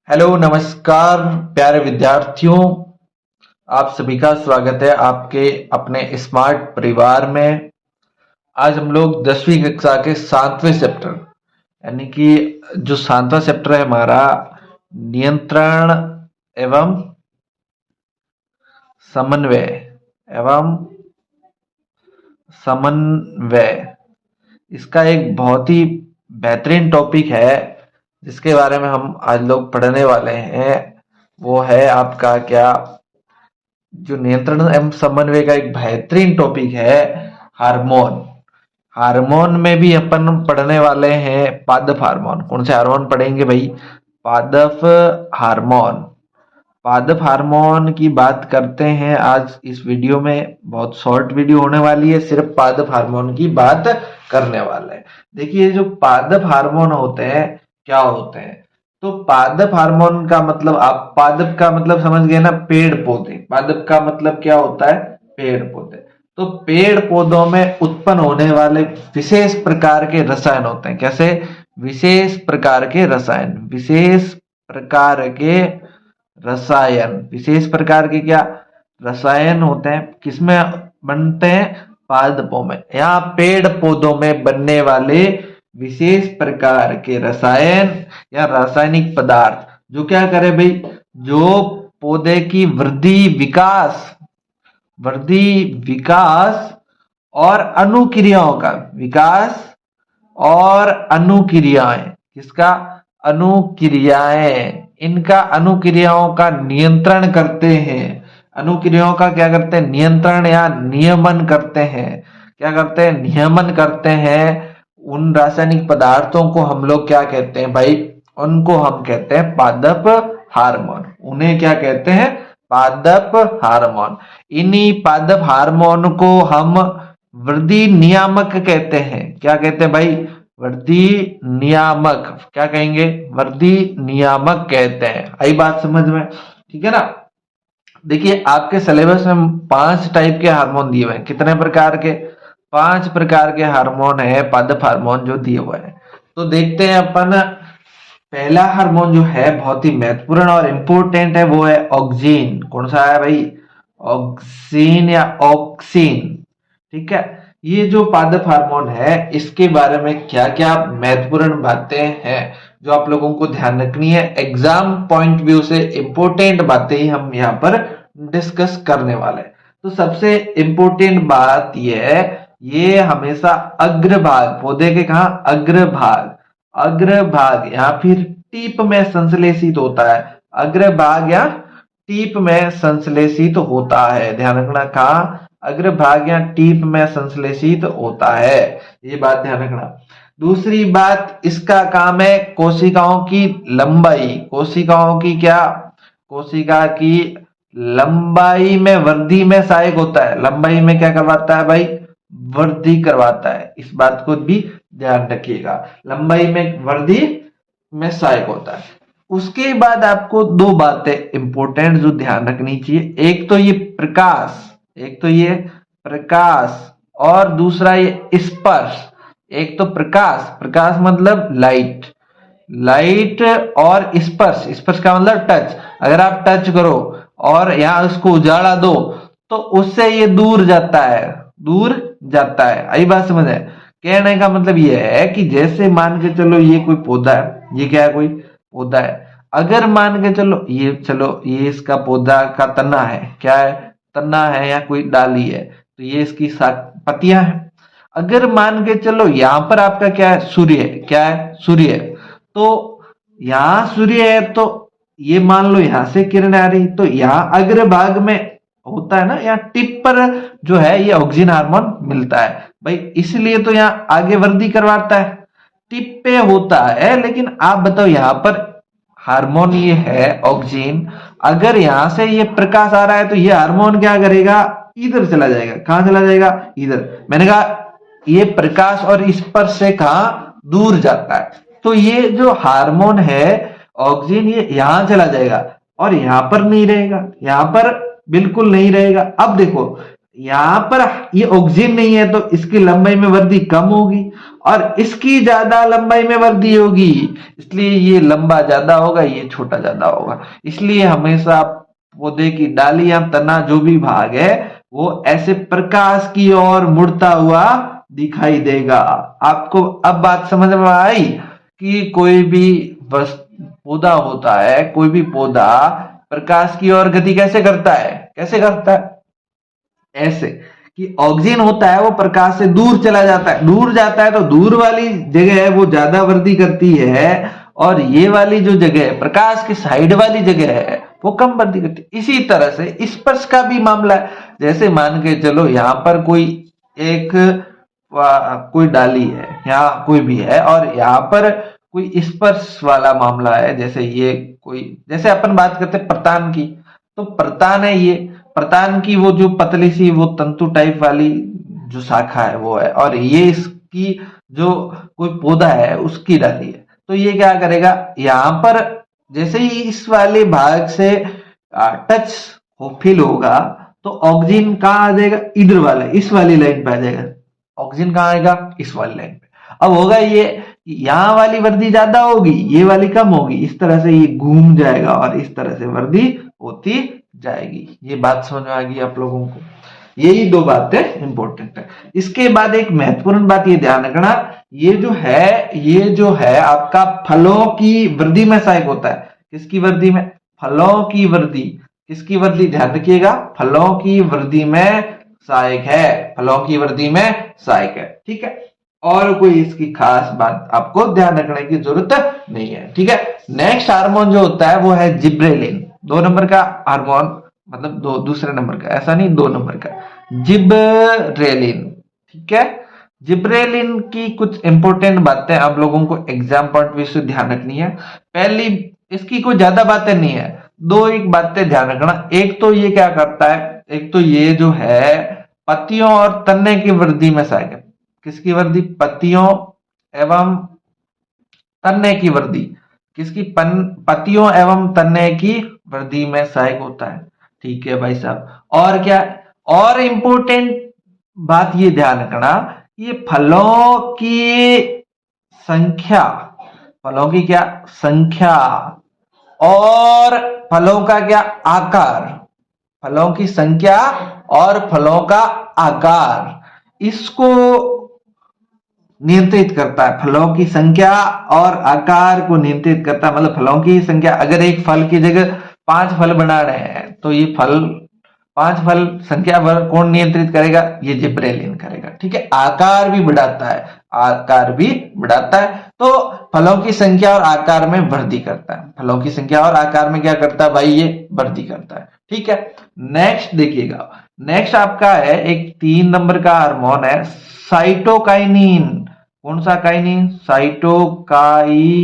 Hello नमस्कार प्यारे विद्यार्थियों। आप सभी का स्वागत है आपके अपने स्मार्ट परिवार में। आज हम लोग 10वीं कक्षा के 7वें चैप्टर यानी कि जो 7वां चैप्टर है हमारा नियंत्रण एवं समन्वय एवं समन्वय, इसका एक बहुत ही बेहतरीन टॉपिक है जिसके बारे में हम आज लोग पढ़ने वाले हैं। वो है आपका क्या, जो नियंत्रण एवं समन्वय का एक बेहतरीन टॉपिक है हार्मोन। हार्मोन में भी अपन पढ़ने वाले हैं पादप हार्मोन। कौन से हार्मोन पढ़ेंगे भाई? पादप हार्मोन। पादप हार्मोन की बात करते हैं आज इस वीडियो में। बहुत शॉर्ट वीडियो होने वाली है, सिर्फ पादप हार्मोन की बात करने वाले हैं। देखिए, जो पादप हार्मोन होते हैं क्या होते हैं? तो पादप हार्मोन का मतलब, आप पादप का मतलब समझ गए ना, पेड़ पौधे। पादप का मतलब क्या होता है? पेड़ पौधे। तो पेड़ पौधों में उत्पन्न होने वाले विशेष प्रकार के रसायन होते हैं। कैसे? विशेष प्रकार के रसायन। विशेष प्रकार के रसायन, विशेष प्रकार के क्या रसायन होते हैं? किसमें बनते हैं? पादपों में। यहाँ पेड़ पौधों में बनने वाले विशेष प्रकार के रसायन या रासायनिक पदार्थ जो क्या करे भाई, जो पौधे की वृद्धि विकास और अनुक्रियाओं का विकास और अनुक्रियाएं, किसका? अनुक्रियाएं। इनका अनुक्रियाओं का नियंत्रण करते हैं। अनुक्रियाओं का क्या करते हैं? नियंत्रण या नियमन करते हैं। क्या करते हैं? नियमन करते हैं। उन रासायनिक पदार्थों को हम लोग क्या कहते हैं भाई? उनको हम कहते हैं पादप हार्मोन। उन्हें क्या कहते हैं? पादप हार्मोन। इन्हीं पादप हार्मोन को हम वृद्धि नियामक कहते हैं। क्या कहते हैं भाई? वृद्धि नियामक। क्या कहेंगे? वृद्धि नियामक कहते हैं। आई बात समझ में? ठीक है ना। देखिए, आपके सिलेबस में 5 टाइप के हार्मोन दिए हुए हैं। कितने प्रकार के? 5 प्रकार के हार्मोन है, पादप हार्मोन जो दिए हुए हैं। तो देखते हैं अपन। पहला हार्मोन जो है बहुत ही महत्वपूर्ण और इंपॉर्टेंट है, वो है ऑक्सीन। कौन सा है भाई? ऑक्सीन या ऑक्सीन। ठीक है। ये जो पादप हार्मोन है, इसके बारे में क्या क्या महत्वपूर्ण बातें हैं जो आप लोगों को ध्यान रखनी है। एग्जाम पॉइंट व्यू से इंपॉर्टेंट बातें ही हम यहाँ पर डिस्कस करने वाले हैं। तो सबसे इंपॉर्टेंट बात यह है, ये हमेशा अग्रभाग, पौधे के कहा? अग्रभाग या फिर टीप में संश्लेषित होता है। अग्रभाग या टीप में संश्लेषित होता है। ध्यान रखना, कहा? अग्रभाग या टीप में संश्लेषित होता है। ये बात ध्यान रखना। दूसरी बात, इसका काम है कोशिकाओं की लंबाई। कोशिकाओं की क्या? कोशिका की लंबाई में वृद्धि में सहायक होता है। लंबाई में क्या करवाता है भाई? वृद्धि करवाता है। इस बात को भी ध्यान रखिएगा। लंबाई में वृद्धि में सहायक होता है। उसके बाद आपको 2 बातें इंपॉर्टेंट जो ध्यान रखनी चाहिए। एक तो ये प्रकाश और दूसरा ये स्पर्श। एक तो प्रकाश मतलब लाइट, लाइट और स्पर्श। स्पर्श का मतलब टच। अगर आप टच करो और यहां उसको उजाला दो तो उससे ये दूर जाता है। आई बात समझ है? कहने का मतलब ये है कि जैसे मान के चलो ये कोई पौधा है, ये क्या है? कोई पौधा है। अगर मान के चलो ये इसका पौधा का तना है। क्या है? तना है या कोई डाली है। तो ये इसकी पत्तियां हैं। अगर मान के चलो यहां पर आपका क्या है? सूर्य है। क्या है? सूर्य है। तो यहां सूर्य है तो ये मान लो यहां से किरण आ रही, तो यहां अग्रभाग में होता है ना, यहाँ टिप पर जो है ये ऑक्सीजन हार्मोन मिलता है भाई। इसलिए तो यहाँ आगे वृद्धि करवाता है। टिप पे होता है, लेकिन आप बताओ यहाँ पर हार्मोन ये है ऑक्सीजन। अगर यहां से ये प्रकाश आ रहा है तो ये हार्मोन क्या करेगा? इधर चला जाएगा। कहां चला जाएगा? इधर। मैंने कहा ये प्रकाश और स्पर्श से कहां? दूर जाता है। तो ये जो हार्मोन है ऑक्सीजन, ये यहां चला जाएगा और यहां पर नहीं रहेगा। यहां पर बिल्कुल नहीं रहेगा। अब देखो, यहां पर ये ऑक्सीजन नहीं है तो इसकी लंबाई में वृद्धि कम होगी और इसकी ज्यादा लंबाई में वृद्धि होगी, इसलिए ये लंबा ज्यादा होगा, ये छोटा ज्यादा होगा। इसलिए हमेशा पौधे की डाली या तना जो भी भाग है वो ऐसे प्रकाश की ओर मुड़ता हुआ दिखाई देगा। आपको अब बात समझ में आई कि कोई भी पौधा होता है, कोई भी पौधा प्रकाश की ओर गति कैसे करता है, कैसे करता है? ऐसे कि ऑक्सीजन होता है वो प्रकाश से दूर चला जाता है, दूर जाता है तो दूर वाली जगह है वो ज्यादा वृद्धि करती है और ये वाली जो जगह है प्रकाश की साइड वाली जगह है वो कम वृद्धि करती है। इसी तरह से स्पर्श का भी मामला है। जैसे मान के चलो यहां पर कोई एक कोई डाली है, यहाँ कोई भी है और यहाँ पर कोई स्पर्श वाला मामला है, जैसे ये कोई, जैसे अपन बात करते हैं प्रतान की, तो प्रतान है ये, प्रतान की वो जो पतली सी वो तंतु टाइप वाली जो शाखा है वो है और ये इसकी जो कोई पौधा है उसकी डाली है। तो ये क्या करेगा, यहाँ पर जैसे ही इस वाले भाग से टच फील होगा तो ऑक्सीजन कहाँ आ जाएगा, इधर वाला इस वाली लाइन पे आ जाएगा। ऑक्सीजन कहाँ आएगा, इस वाली लाइन पे। अब होगा ये यहाँ वाली वृद्धि ज्यादा होगी, ये वाली कम होगी, इस तरह से ये घूम जाएगा और इस तरह से वृद्धि होती जाएगी। ये बात समझ में आ गई आप लोगों को? यही दो बातें इंपॉर्टेंट है। इसके बाद एक महत्वपूर्ण बात ये ध्यान रखना, ये जो है आपका फलों की वृद्धि में सहायक होता है। किसकी वृद्धि में? फलों की वृद्धि। किसकी वृद्धि? ध्यान रखिएगा, फलों की वृद्धि में सहायक है, फलों की वृद्धि में सहायक है। ठीक है, और कोई इसकी खास बात आपको ध्यान रखने की जरूरत नहीं है। ठीक है, नेक्स्ट हार्मोन जो होता है वो है जिब्रेलिन। 2 नंबर का हार्मोन, मतलब दूसरे नंबर का, ऐसा नहीं, 2 नंबर का, जिब्रेलिन। ठीक है, जिब्रेलिन की कुछ इंपॉर्टेंट बातें आप लोगों को एग्जाम पॉइंट ऑफ व्यू से ध्यान रखनी है। पहली, इसकी कोई ज्यादा बातें नहीं है, 2 एक बातें ध्यान रखना। एक तो ये क्या करता है, एक तो ये जो है पत्तियों और तने की वृद्धि में सहायक है। किसकी वृद्धि? पत्तियों एवं तने की वृद्धि। किसकी? पत्तियों एवं तने की वृद्धि में सहायक होता है। ठीक है भाई साहब, और क्या, और इंपॉर्टेंट बात ये ध्यान रखना, ये फलों की संख्या, फलों की क्या संख्या और फलों का क्या आकार, फलों की संख्या और फलों का आकार, इसको नियंत्रित करता है। फलों की संख्या और आकार को नियंत्रित करता है, मतलब फलों की संख्या, अगर एक फल की जगह 5 फल बना रहे हैं तो ये 5 फल संख्या पर कौन नियंत्रित करेगा? ये जिब्रेलिन करेगा। ठीक है, आकार भी बढ़ाता है, आकार भी बढ़ाता है, तो फलों की संख्या और आकार में वृद्धि करता है। फलों की संख्या और आकार में क्या करता है भाई? ये वृद्धि करता है। ठीक है, नेक्स्ट देखिएगा, नेक्स्ट आपका है एक 3 नंबर का हार्मोन है साइटोकाइनिन। कौन सा kinin? Cytokinin.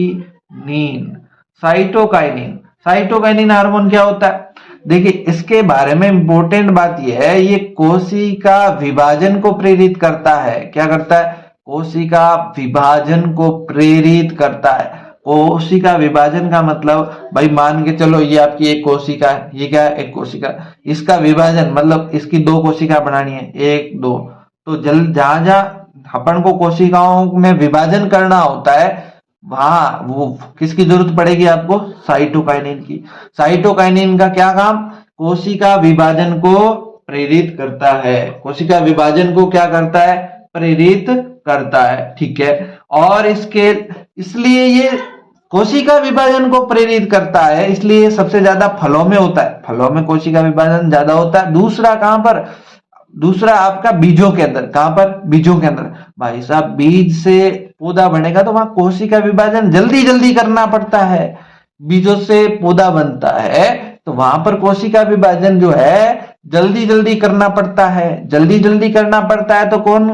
Cytokinin, cytokinin hormone क्या होता है? देखिए, इसके बारे में इंपॉर्टेंट बात यह है, ये कोशिका विभाजन को प्रेरित करता है। क्या करता है? कोशिका विभाजन को प्रेरित करता है। कोशिका विभाजन का मतलब भाई मान के चलो ये आपकी एक कोशिका है, ये क्या है? एक कोशिका। इसका विभाजन मतलब इसकी 2 कोशिका बनानी है, 1 2, तो जहां जहां अपन को कोशिकाओं में विभाजन करना होता है वहां वो किसकी जरूरत पड़ेगी आपको? साइटोकाइनिन की। साइटोकाइनिन का क्या काम? कोशिका विभाजन को प्रेरित करता है। कोशिका विभाजन को क्या करता है? प्रेरित करता है। ठीक है, और इसलिए ये कोशिका विभाजन को प्रेरित करता है, इसलिए सबसे ज्यादा फलों में होता है। फलों में कोशिका विभाजन ज्यादा होता है। दूसरा कहां पर? दूसरा आपका बीजों के अंदर। कहां पर? बीजों के अंदर। भाई साहब, बीज से पौधा बनेगा तो वहां कोशिका विभाजन जल्दी जल्दी करना पड़ता है। बीजों से पौधा बनता है तो वहां पर कोशिका विभाजन जो है जल्दी जल्दी करना पड़ता है। जल्दी जल्दी करना पड़ता है तो कौन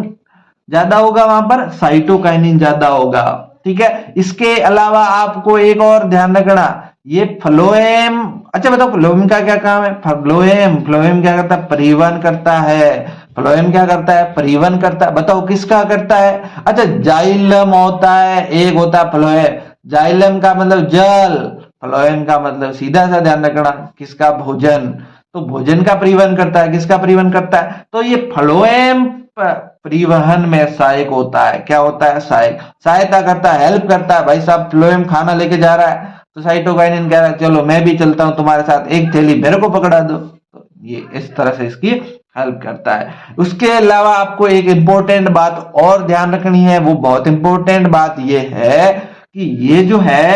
ज्यादा होगा वहां पर? साइटोकाइनिन ज्यादा होगा। ठीक है, इसके अलावा आपको एक और ध्यान रखना, ये फ्लोएम, अच्छा बताओ फ्लोएम का क्या काम है? फ्लोएम क्या करता है? परिवहन करता है। फ्लोएम क्या करता है? परिवहन करता है। बताओ किसका करता है? अच्छा, जाइलम होता है, एक होता है फ्लोएम। जाइलम का मतलब जल, फ्लोएम का मतलब सीधा सा ध्यान रखना किसका? भोजन। तो भोजन का परिवहन करता है, किसका परिवहन करता है? तो ये फ्लोएम परिवहन में सहायक होता है। क्या होता है? सहायक, सहायता करता है, हेल्प करता है। भाई साहब फ्लोएम खाना लेके जा रहा है तो साइटोकाइनिन कह रहा है चलो मैं भी चलता हूं तुम्हारे साथ, एक थैली मेरे को पकड़ा दो। तो ये इस तरह से इसकी हेल्प करता है। उसके अलावा आपको एक इंपॉर्टेंट बात और ध्यान रखनी है, वो बहुत इंपॉर्टेंट बात ये है कि ये जो है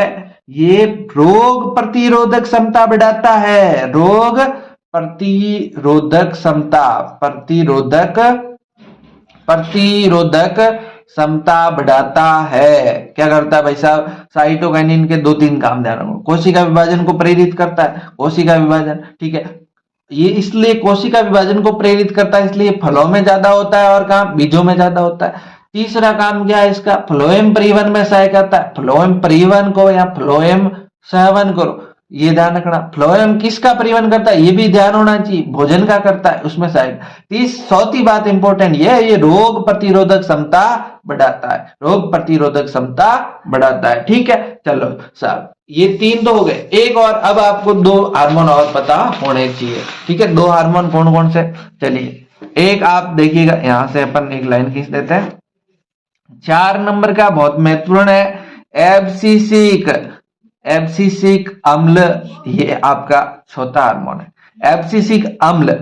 ये रोग प्रतिरोधक क्षमता बढ़ाता है। रोग प्रतिरोधक क्षमता, प्रतिरोधक क्षमता बढ़ाता है। क्या करता है भाई साहब? साइटोकाइनिन के दो तीन काम ध्यान रखो। कोशिका विभाजन को प्रेरित करता है, कोशिका विभाजन, ठीक है। ये इसलिए कोशिका विभाजन को प्रेरित करता है, इसलिए फलों में ज्यादा होता है और कहां? बीजों में ज्यादा होता है। तीसरा काम क्या है इसका? फ्लोएम परिवहन में सहायक करता है। फ्लोएम परिवहन को या फ्लोएम सहवन करो, ये ध्यान रखना। फ्लोएम किसका परिवहन करता है ये भी ध्यान होना चाहिए, भोजन का करता है, उसमें सहायक। चौथी बात इंपॉर्टेंट ये रोग प्रतिरोधक क्षमता बढ़ाता है, रोग प्रतिरोधक क्षमता बढ़ाता है। ठीक है, चलो साहब ये तीन तो हो गए, एक और अब आपको दो हार्मोन और पता होने चाहिए। ठीक है, दो हार्मोन कौन कौन से? चलिए एक आप देखिएगा, यहां से अपन एक लाइन खींच देते हैं। 4 नंबर का बहुत महत्वपूर्ण है, एब्सिसिक, एब्सिसिक अम्ल, ये आपका चौथा हार्मोन है। एब्सिसिक अम्ल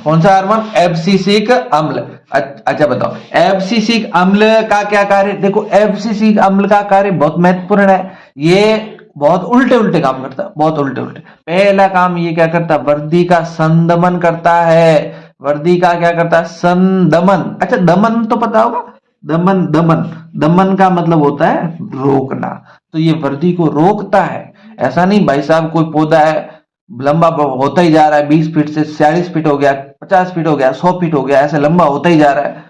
कौन सा हार्मोन? एब्सिसिक अम्ल। अच्छा बताओ एब्सिसिक अम्ल का क्या कार्य? देखो एब्सिसिक अम्ल का कार्य बहुत महत्वपूर्ण है, ये बहुत उल्टे उल्टे काम करता है, बहुत उल्टे उल्टे। पहला काम ये क्या करता है? वर्दी का संदमन करता है। वर्दी का क्या करता है? संदमन। अच्छा दमन तो पता होगा, दमन, दमन, दमन का मतलब होता है रोकना, तो ये वर्दी को रोकता है। ऐसा नहीं भाई साहब कोई पौधा है लंबा होता ही जा रहा है, 20 फीट से 40 फीट हो गया, 50 फीट हो गया, 100 फीट हो गया, ऐसे लंबा होता ही जा रहा है,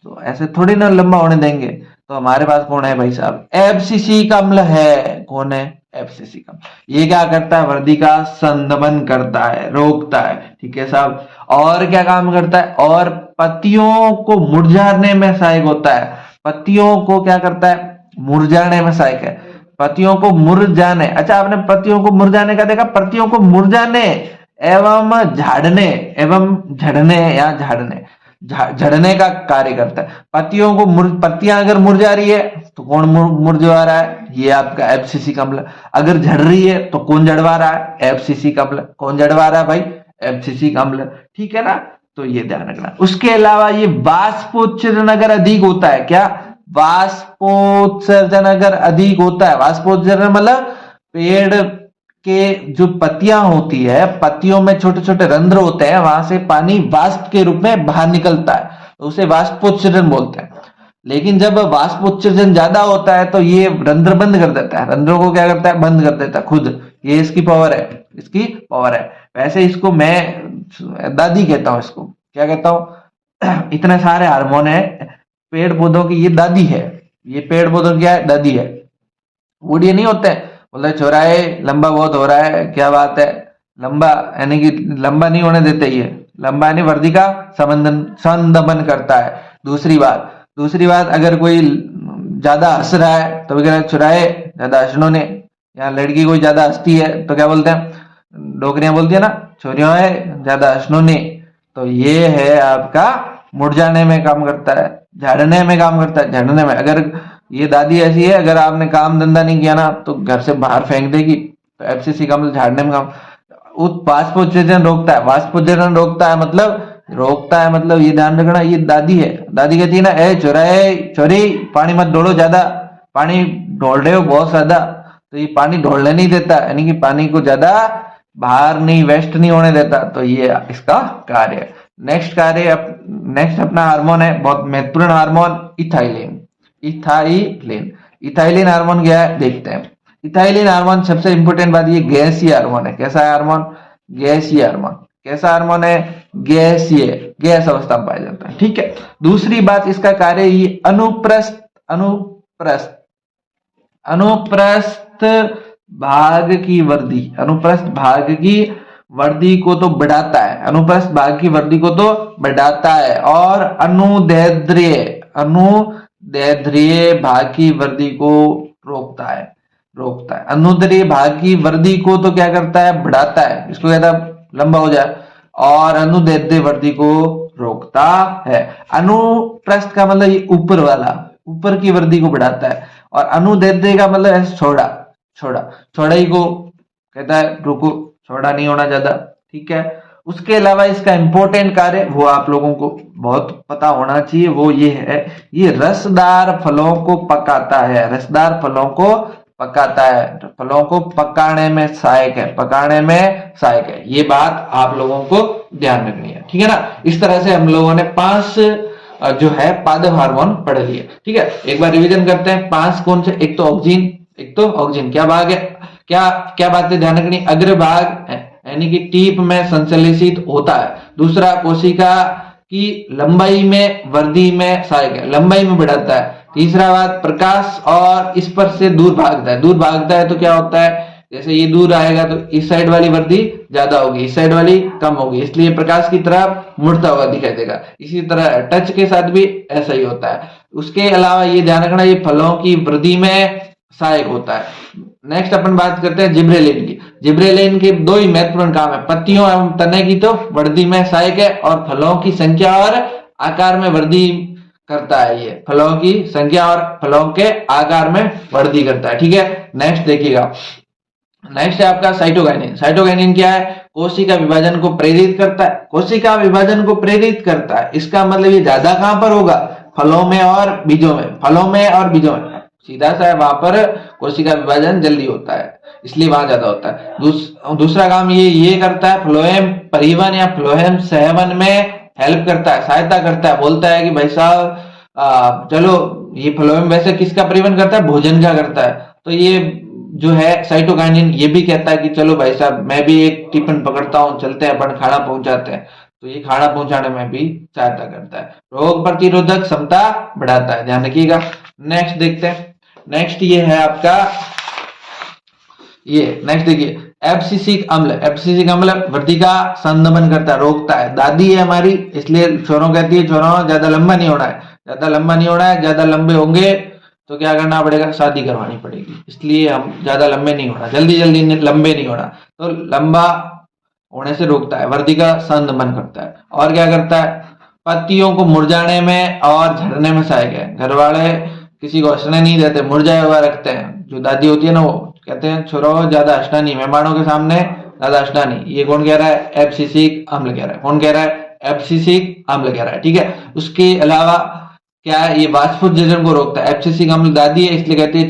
तो ऐसे थोड़ी ना लंबा होने देंगे। तो हमारे पास कौन है भाई साहब? एब्सिसिक अम्ल है। कौन है? एब्सिसिक अम्ल। ये क्या करता है? वर्दी का संदमन करता है, रोकता है। ठीक है साहब, और क्या काम करता है? और पत्तियों को मुरझाने में सहायक होता है। पत्तियों को क्या करता है? मुरझाने में सहायक है। पत्तियों को मुरझाने, अच्छा आपने पत्तियों को मुरझाने का देखा? पत्तियों को मुरझाने एवं झाड़ने, एवं झड़ने या झाड़ने, झड़ने का कार्य करता है। पत्तियों को पत्तियां अगर मुरझा रही है तो कौन मुरझा रहा है? ये आपका एब्सिसिक अम्ल। अगर झड़ रही है तो कौन झड़वा रहा है? एब्सिसिक अम्ल। कौन झड़वा रहा है भाई? एब्सिसिक अम्ल। ठीक है ना, तो ये ध्यान रखना। उसके अलावा ये वाष्पोत्सर्जन अगर अधिक होता है, क्या? वाष्पोत्सर्जन अगर अधिक होता है, वाष्पोत्सर्जन मतलब पेड़ के जो पत्तियां होती है, पत्तियों में छोटे छोटे रंध्र होते हैं, वहां से पानी वाष्प के रूप में बाहर निकलता है, तो उसे वाष्पोत्सर्जन बोलते हैं। लेकिन जब वाष्पोत्सर्जन ज्यादा होता है तो ये रंध्र बंद कर देता है, रंध्रों को क्या करता है? बंद कर देता है खुद। ये इसकी पावर है, इसकी पावर है। वैसे इसको मैं दादी कहता हूं, इसको क्या कहता हूं? इतने सारे हार्मोन है पेड़ पौधों की, ये दादी है। ये पेड़ पौधों की क्या है? दादी है। बूढ़ी नहीं होते, बोले छोरा है लंबा बहुत हो रहा है, क्या बात है, लंबा यानी कि लंबा नहीं होने देते, ये लंबा यानी वर्दी का संदमन करता है। दूसरी बात अगर कोई ज्यादा हंस रहा है तो भी छोरा है ज्यादा हंसनो ने, या लड़की कोई ज्यादा हंसती है तो क्या बोलते हैं? डोकरियां बोलती है ना, छोरियों है ज्यादा हंसनो ने। तो ये है आपका मुरझाने में काम करता है, झाड़ने में काम करता है, झड़ने में। अगर ये दादी ऐसी है, अगर आपने काम धंधा नहीं किया ना तो घर से बाहर फेंक देगी। तो एब्सिसिक का मतलब झाड़ने में काम, वाष्पोत्सर्जन रोकता है। वाष्पोत्सर्जन रोकता है मतलब ये ध्यान रखना, ये दादी है। दादी कहती है ना, ए छोरा ए छोरी पानी मत ढोलो ज्यादा, पानी ढोल रहे हो बहुत ज्यादा, तो ये पानी ढोलने नहीं देता, यानी कि पानी को ज्यादा बाहर नहीं, वेस्ट नहीं होने देता। तो ये इसका कार्य है। नेक्स्ट अपना हार्मोन है बहुत महत्वपूर्ण हार्मोन, इथाइलिन। इथाइलिन हार्मोन क्या है देखते हैं। इथाइलिन हार्मोन सबसे इंपॉर्टेंट बात, ये गैसीय हार्मोन है। कैसा है हार्मोन? गैसीय हार्मोन। कैसा हार्मोन है? गैसीय, गैस अवस्था में पाया जाता है। ठीक है, दूसरी बात इसका कार्य ये अनुप्रस्थ भाग की वर्दी, अनुप्रस्थ भाग की वर्दी को तो बढ़ाता है, अनुप्रस्थ भाग की वर्दी को तो बढ़ाता है, और अनुदैर्ध्य भाग की वर्दी को रोकता है। अनुदैर्ध्य भाग की वर्दी को तो क्या करता है? बढ़ाता है। इसको कहता है लंबा हो जाए। और अनुदैर्ध्य वृद्धि को रोकता है। अनुप्रस्थ का मतलब ये ऊपर वाला, ऊपर की वृद्धि को बढ़ाता है, और अनुदैर्ध्य का मतलब ऐसे चौड़ाई को कहता है रुको, चौड़ा नहीं होना ज्यादा, ठीक है। उसके अलावा इसका इंपॉर्टेंट कार्य वो आप लोगों को बहुत पता होना चाहिए, वो ये है, ये रसदार फलों को पकाता है, रसदार फलों को पकाता है, फलों को पकाने में सहायक है, पकाने में सहायक है। ये बात आप लोगों को ध्यान रखनी है, ठीक है ना। इस तरह से हम लोगों ने 5 जो है पादप हार्मोन पढ़ लिए, ठीक है। एक बार रिवीजन करते हैं। 5 कौन से? एक तो ऑक्सीन, क्या भाग है, क्या क्या बातें ध्यान रखनी? अग्रभाग यानी कि टीप में संश्लेषित होता है। दूसरा, कोशिका की लंबाई में वृद्धि में सहायक है, लंबाई में बढ़ाता है। तीसरा बात, प्रकाश और स्पर्श से दूर भागता है, दूर भागता है तो क्या होता है, जैसे ये दूर आएगा तो इस साइड वाली वृद्धि ज्यादा होगी, इस साइड वाली कम होगी, इसलिए प्रकाश की तरफ मुड़ता हुआ दिखाई देगा। इसी तरह टच के साथ भी ऐसा ही होता है। उसके अलावा ये ध्यान रखना, ये फलों की वृद्धि में सहायक होता है। नेक्स्ट अपन बात करते हैं जिब्रेलिन की। जिब्रेलिन के 2 ही महत्वपूर्ण काम है, पत्तियों एवं तने की तो वृद्धि में सहायक है, और फलों की संख्या और आकार में वृद्धि करता है। ये फलों की संख्या और फलों के आकार में वृद्धि करता है, ठीक है। नेक्स्ट देखिएगा, नेक्स्ट है आपका साइटोकाइनिन। साइटोकाइनिन क्या है? कोशिका विभाजन को प्रेरित करता है, कोशिका विभाजन को प्रेरित करता है। इसका मतलब ये ज्यादा कहां पर होगा? फलों में और बीजों में, फलों में और बीजों में, सीधा सा वहां पर कोशिका विभाजन जल्दी होता है, इसलिए वहां ज्यादा होता है। दूसरा काम ये करता है, फ्लोएम परिवहन या फ्लोएम सहवन में हेल्प करता है, सहायता करता है। बोलता है कि भाई साहब चलो, ये फ्लोएम वैसे किसका परिवहन करता है? भोजन का करता है। तो ये जो है साइटोकाइनिन ये भी कहता है कि चलो भाई साहब मैं भी एक टिफिन पकड़ता हूँ, चलते हैं अपन खाना पहुंचाते हैं। तो ये खाना पहुंचाने में भी सहायता करता है, रोग प्रतिरोधक क्षमता बढ़ाता है, ध्यान रखिएगा। नेक्स्ट देखते हैं, नेक्स्ट ये है आपका, ये नेक्स्ट देखिए, एब्सिसिक अम्ल। एब्सिसिक अम्ल वृद्धि का संदमन करता है, रोकता है। दादी है हमारी, इसलिए छोरों कहती है छोरों ज्यादा लंबा नहीं होना है, ज्यादा लंबा नहीं होना है, ज्यादा लंबे होंगे तो क्या करना पड़ेगा? शादी करवानी पड़ेगी। इसलिए हम ज्यादा लंबे नहीं होना, जल्दी जल्दी लंबे नहीं होना, तो लंबा होने से रोकता है, वृद्धि का संदमन करता है। और क्या करता है? पत्तियों को मुरझाने में और झड़ने में सहायक है। घर वाले किसी को हंसने नहीं देते, मुरझाया हुआ रखते हैं। जो दादी होती है ना, वो कहते हैं छोरो ज्यादा हंसना नहीं, मेहमानों के सामने ज्यादा हंसना नहीं। ये कौन कह रहा है? एब्सिसिक अम्ल कह रहा है। कौन कह रहा है? एब्सिसिक अम्ल कह रहा है, ठीक है। उसके अलावा क्या है? ये वाष्पोत्सर्जन को रोकता है। एब्सिसिक अम्ल दादी है, इसलिए कहती है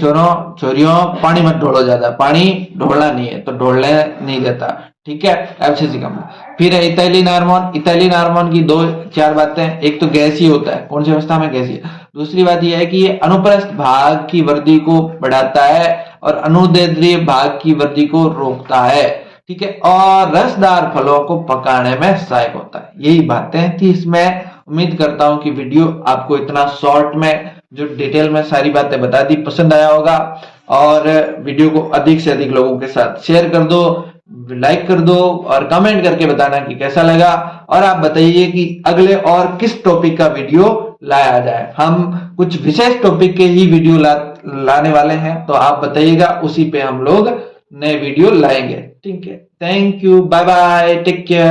छोरियों पानी मत ढोलो ज्यादा, पानी ढोलना नहीं है, तो ढोलने नहीं देता, ठीक है, एब्सिसिक अम्ल। फिर है इथाइलिन हार्मोन। इथाइलिन हार्मोन की 2-4 बातें, एक तो गैसीय होता है, कौन सी अवस्था में? गैसीय। दूसरी बात यह है कि ये अनुप्रस्थ भाग की वृद्धि को बढ़ाता है और अनुदैर्ध्य भाग की वृद्धि को रोकता है, ठीक है, और रसदार फलों को पकाने में सहायक होता है। यही बातें थी इसमें। उम्मीद करता हूं कि वीडियो आपको इतना शॉर्ट में जो डिटेल में सारी बातें बता दी पसंद आया होगा, और वीडियो को अधिक से अधिक लोगों के साथ शेयर कर दो, लाइक कर दो, और कमेंट करके बताना कि कैसा लगा। और आप बताइए कि अगले और किस टॉपिक का वीडियो लाया जाए। हम कुछ विशेष टॉपिक के ही वीडियो लाने वाले हैं, तो आप बताइएगा, उसी पे हम लोग नए वीडियो लाएंगे, ठीक है। Thank you, bye bye, take care.